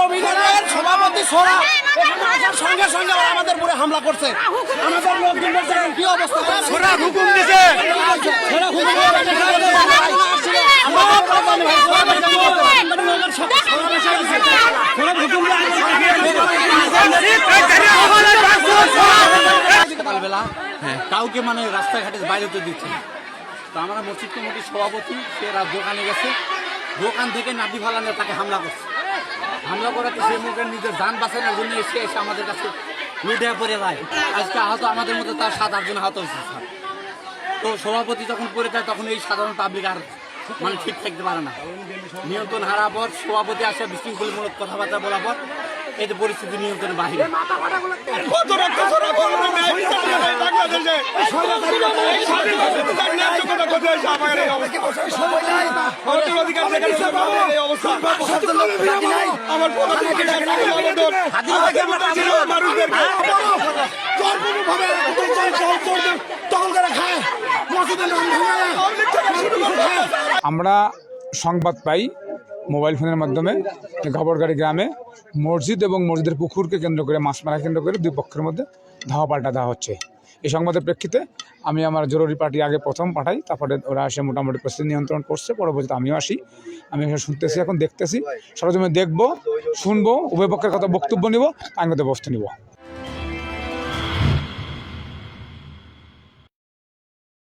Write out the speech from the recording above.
অভিযানের সভাপতি সোরা সঙ্গে সঙ্গে আমাদের উপরে হামলা করছে। আমাদের লোকজনের দেখেন কি অবস্থা, সোরা হুকুম দিছে, সোরা হুকুম সকালবেলা কাউকে মানে রাস্তাঘাটে বাইরে তো দিচ্ছে না। তো আমরা মসজিদ কমিটির সভাপতি সে দোকানে গেছে, দোকান থেকে নাদি ফালানে তাকে হামলা করছে। হামলা করাতে সে মুখের নিজের যান বাঁচানোর জন্য এসে আমাদের কাছে লুটে পড়ে যায়। আজকে আহত আমাদের মধ্যে তার 7-8 জন আহত হয়েছে। তো সভাপতি যখন পড়ে যায় তখন এই সাধারণ পাবলিক আর মানে ঠিক থাকতে পারে না। নিয়ন্ত্রণ হারা পর সভাপতি আসে বিশৃঙ্খলমূলক কথাবার্তা বলার পর এই যে পরিস্থিতি নিয়ন্ত্রণের বাহিরে। আমরা সংবাদ পাই মোবাইল ফোনের মাধ্যমে গাবরগাড়ি গ্রামে মসজিদ এবং মসজিদের পুকুরকে কেন্দ্র করে, মাছ মারা কেন্দ্র করে দুই পক্ষের মধ্যে ধাওয়া পাল্টা দেওয়া হচ্ছে। এই সংবাদের প্রেক্ষিতে আমি আমার জরুরি পার্টি আগে প্রথম পাঠাই, তারপরে ওরা এসে মোটামুটি পরিস্থিতি নিয়ন্ত্রণ করছে। পরবর্তীতে আমিও আসি, আমি এসে শুনতেছি, এখন দেখতেছি, সরজমে দেখবো, শুনবো, উভয় পক্ষের কথা বক্তব্য নিব, আইনগত ব্যবস্থা নিব।